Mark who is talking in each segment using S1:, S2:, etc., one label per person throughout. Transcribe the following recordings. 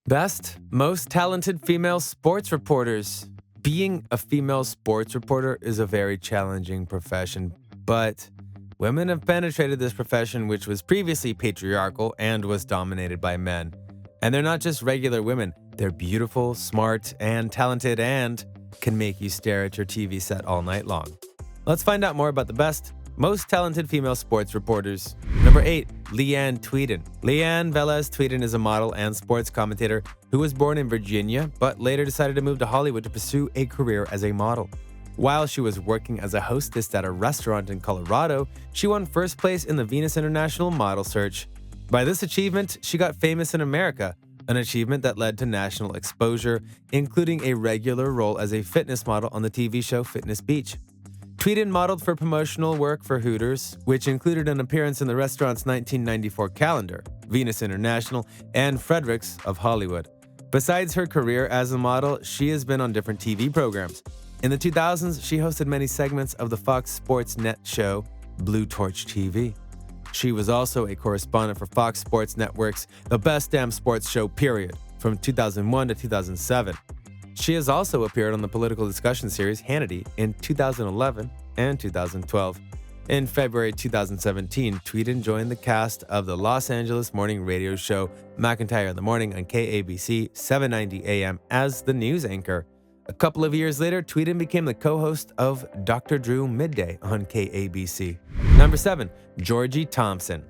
S1: Best Most Talented Female Sports Reporters. Being a female sports reporter is a very challenging profession, but women have penetrated this profession, which was previously patriarchal and was dominated by men. And they're not just regular women, they're beautiful, smart, and talented, and can make you stare at your TV set all night long. Let's find out more about the best, most talented female sports reporters. Number 8, LEEANN TWEEDEN. LEEANN Velez TWEEDEN is a model and sports commentator who was born in Virginia, but later decided to move to Hollywood to pursue a career as a model. While she was working as a hostess at a restaurant in Colorado, she won first place in the Venus International Model Search. By this achievement, she got famous in America, an achievement that led to national exposure, including a regular role as a fitness model on the TV show Fitness Beach. TWEEDEN modeled for promotional work for Hooters, which included an appearance in the restaurant's 1994 calendar, Venus International, and Fredericks of Hollywood. Besides her career as a model, she has been on different TV programs. In the 2000s, she hosted many segments of the Fox Sports Net show, Blue Torch TV. She was also a correspondent for Fox Sports Network's The Best Damn Sports Show, period, from 2001 to 2007. She has also appeared on the political discussion series Hannity in 2011 and 2012. In February 2017, TWEEDEN joined the cast of the Los Angeles morning radio show McIntyre in the Morning on KABC 790 AM as the news anchor. A couple of years later, TWEEDEN became the co-host of Dr. Drew Midday on KABC. Number 7, Georgie Thompson.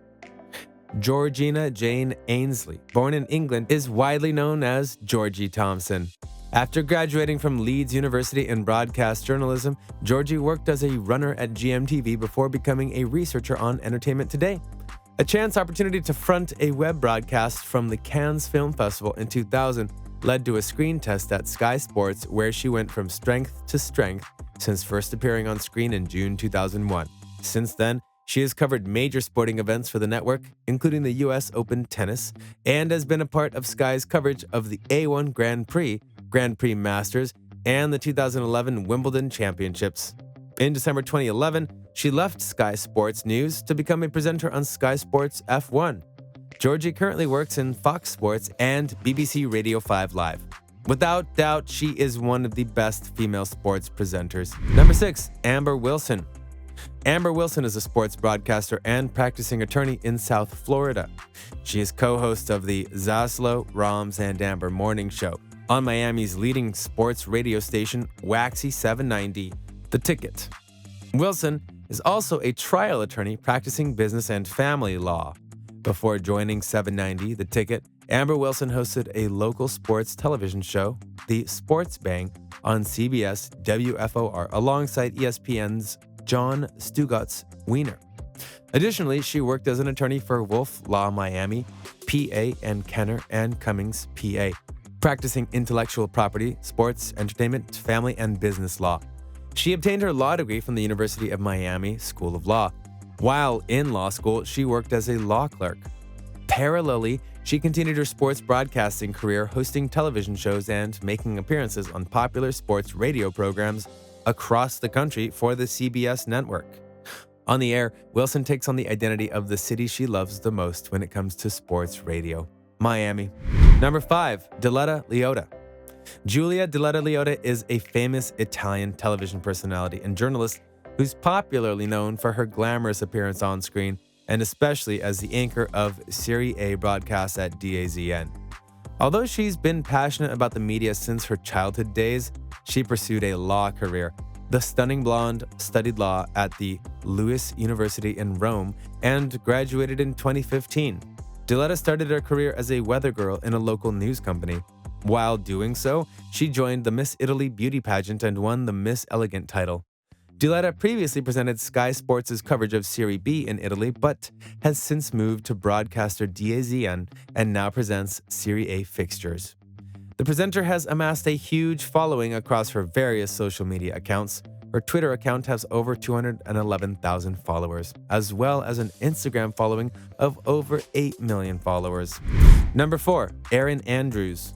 S1: Georgina Jane Ainsley, born in England, is widely known as Georgie Thompson. After graduating from Leeds University in broadcast journalism, Georgie worked as a runner at GMTV before becoming a researcher on Entertainment Today. A chance opportunity to front a web broadcast from the Cannes Film Festival in 2000 led to a screen test at Sky Sports, where she went from strength to strength since first appearing on screen in June 2001. Since then, she has covered major sporting events for the network, including the US Open Tennis, and has been a part of Sky's coverage of the A1 Grand Prix, Grand Prix Masters, and the 2011 Wimbledon Championships. In December 2011, she left Sky Sports News to become a presenter on Sky Sports F1. Georgie currently works in Fox Sports and BBC Radio 5 Live. Without doubt, she is one of the best female sports presenters. Number 6, Amber Wilson. Amber Wilson is a sports broadcaster and practicing attorney in South Florida. She is co-host of the Zaslow, Roms, and Amber Morning Show on Miami's leading sports radio station, Waxy 790, The Ticket. Wilson is also a trial attorney practicing business and family law. Before joining 790, The Ticket, Amber Wilson hosted a local sports television show, The Sports Bang, on CBS WFOR alongside ESPN's John Stugatz Wiener. Additionally, she worked as an attorney for Wolf Law Miami, PA, and Kenner and Cummings, PA, practicing intellectual property, sports, entertainment, family, and business law. She obtained her law degree from the University of Miami School of Law. While in law school, she worked as a law clerk. Parallelly, she continued her sports broadcasting career, hosting television shows and making appearances on popular sports radio programs across the country for the CBS network. On the air, Wilson takes on the identity of the city she loves the most when it comes to sports radio, Miami. Number 5, DILETTA LEOTTA. Giulia DILETTA LEOTTA is a famous Italian television personality and journalist who's popularly known for her glamorous appearance on screen, and especially as the anchor of Serie A broadcasts at DAZN. Although she's been passionate about the media since her childhood days, she pursued a law career. The stunning blonde studied law at the LOWE University in Rome and graduated in 2015. DILETTA started her career as a weather girl in a local news company. While doing so, she joined the Miss Italy beauty pageant and won the Miss Elegant title. DILETTA previously presented Sky Sports' coverage of Serie B in Italy, but has since moved to broadcaster DAZN and now presents Serie A fixtures. The presenter has amassed a huge following across her various social media accounts. Her Twitter account has over 211,000 followers, as well as an Instagram following of over 8 million followers. Number 4, ERIN Andrews.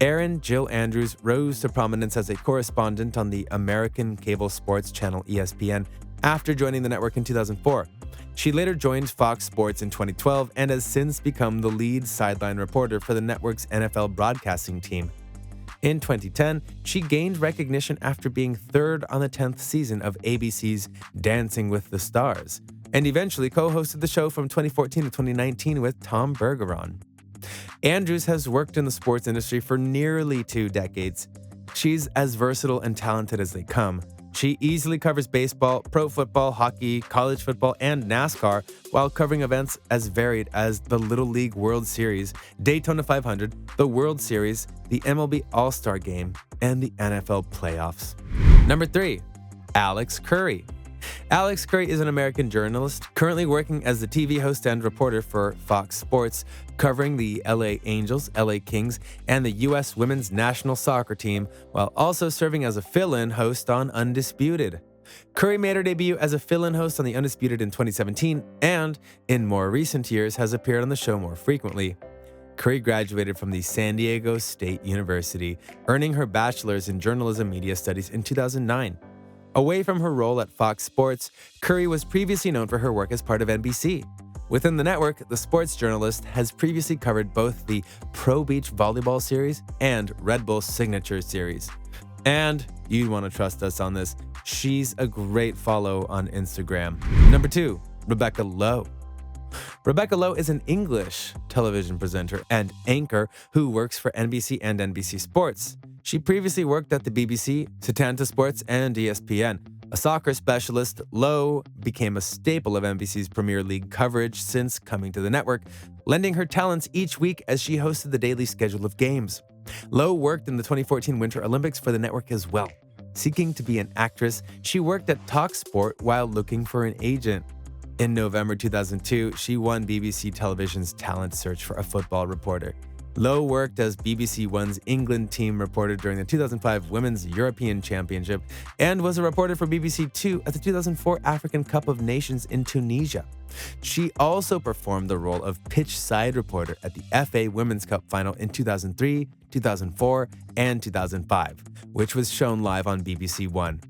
S1: ERIN Jill Andrews rose to prominence as a correspondent on the American cable sports channel ESPN after joining the network in 2004. She later joined Fox Sports in 2012 and has since become the lead sideline reporter for the network's NFL broadcasting team. In 2010, she gained recognition after being third on the 10th season of ABC's Dancing with the Stars, and eventually co-hosted the show from 2014 to 2019 with Tom Bergeron. Andrews has worked in the sports industry for nearly 2 decades. She's as versatile and talented as they come. She easily covers baseball, pro football, hockey, college football, and NASCAR while covering events as varied as the Little League World Series, Daytona 500, the World Series, the MLB All-Star Game, and the NFL playoffs. Number 3. Alex Curry. Alex Curry is an American journalist currently working as the TV host and reporter for Fox Sports, covering the LA Angels, LA Kings, and the U.S. women's national soccer team, while also serving as a fill-in host on Undisputed. Curry made her debut as a fill-in host on the Undisputed in 2017 and, in more recent years, has appeared on the show more frequently. Curry graduated from the San Diego State University, earning her bachelor's in journalism media studies in 2009. Away from her role at Fox Sports, Curry was previously known for her work as part of NBC. Within the network, the sports journalist has previously covered both the Pro Beach Volleyball Series and Red Bull Signature Series. And you'd want to trust us on this, she's a great follow on Instagram. Number 2, Rebecca Lowe. Rebecca Lowe is an English television presenter and anchor who works for NBC and NBC Sports. She previously worked at the BBC, Setanta Sports, and ESPN. A soccer specialist, Lowe became a staple of NBC's Premier League coverage since coming to the network, lending her talents each week as she hosted the daily schedule of games. Lowe worked in the 2014 Winter Olympics for the network as well. Seeking to be an actress, she worked at TalkSport while looking for an agent. In November 2002, she won BBC Television's talent search for a football reporter. Lowe worked as BBC One's England team reporter during the 2005 Women's European Championship and was a reporter for BBC Two at the 2004 African Cup of Nations in Tunisia. She also performed the role of pitch side reporter at the FA Women's Cup final in 2003, 2004, and 2005, which was shown live on BBC One.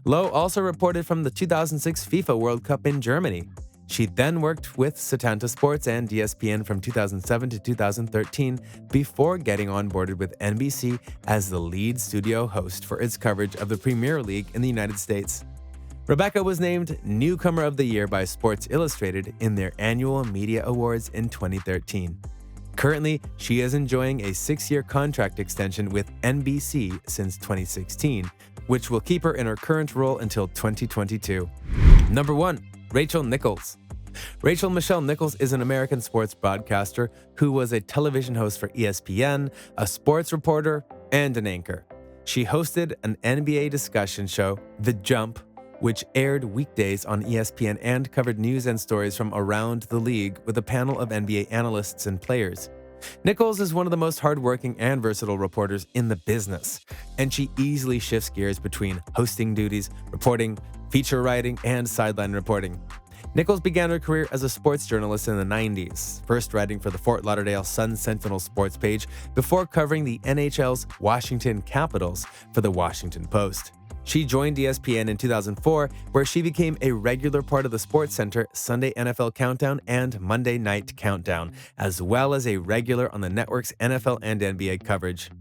S1: Lowe also reported from the 2006 FIFA World Cup in Germany. She then worked with Setanta Sports and ESPN from 2007 to 2013 before getting onboarded with NBC as the lead studio host for its coverage of the Premier League in the United States. Rebecca was named Newcomer of the Year by Sports Illustrated in their annual media awards in 2013. Currently, she is enjoying a 6-year contract extension with NBC since 2016, which will keep her in her current role until 2022. Number 1. Rachel Nichols. Rachel Michelle Nichols is an American sports broadcaster who was a television host for ESPN, a sports reporter, and an anchor. She hosted an NBA discussion show, The Jump, which aired weekdays on ESPN and covered news and stories from around the league with a panel of NBA analysts and players. Nichols is one of the most hardworking and versatile reporters in the business, and she easily shifts gears between hosting duties, reporting, feature writing, and sideline reporting. Nichols began her career as a sports journalist in the 90s, first writing for the Fort Lauderdale Sun-Sentinel sports page before covering the NHL's Washington Capitals for the Washington Post. She joined ESPN in 2004, where she became a regular part of the SportsCenter Sunday NFL Countdown and Monday Night Countdown, as well as a regular on the network's NFL and NBA coverage.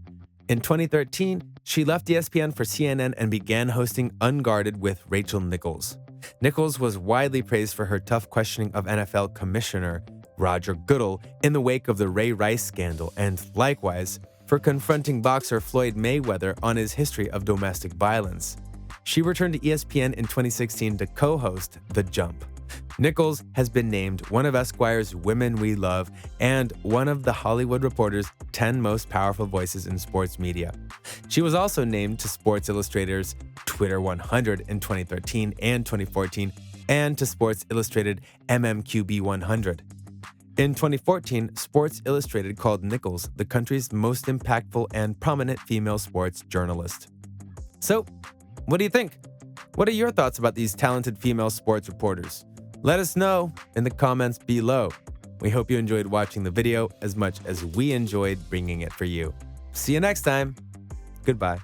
S1: In 2013, she left ESPN for CNN and began hosting Unguarded with Rachel Nichols. Nichols was widely praised for her tough questioning of NFL Commissioner Roger Goodell in the wake of the Ray Rice scandal, and likewise for confronting boxer Floyd Mayweather on his history of domestic violence. She returned to ESPN in 2016 to co-host The Jump. Nichols has been named one of Esquire's Women We Love and one of The Hollywood Reporter's 10 Most Powerful Voices in Sports Media. She was also named to Sports Illustrated's Twitter 100 in 2013 and 2014 and to Sports Illustrated MMQB 100. In 2014, Sports Illustrated called Nichols the country's most impactful and prominent female sports journalist. So, what do you think? What are your thoughts about these talented female sports reporters? Let us know in the comments below. We hope you enjoyed watching the video as much as we enjoyed bringing it for you. See you next time. Goodbye.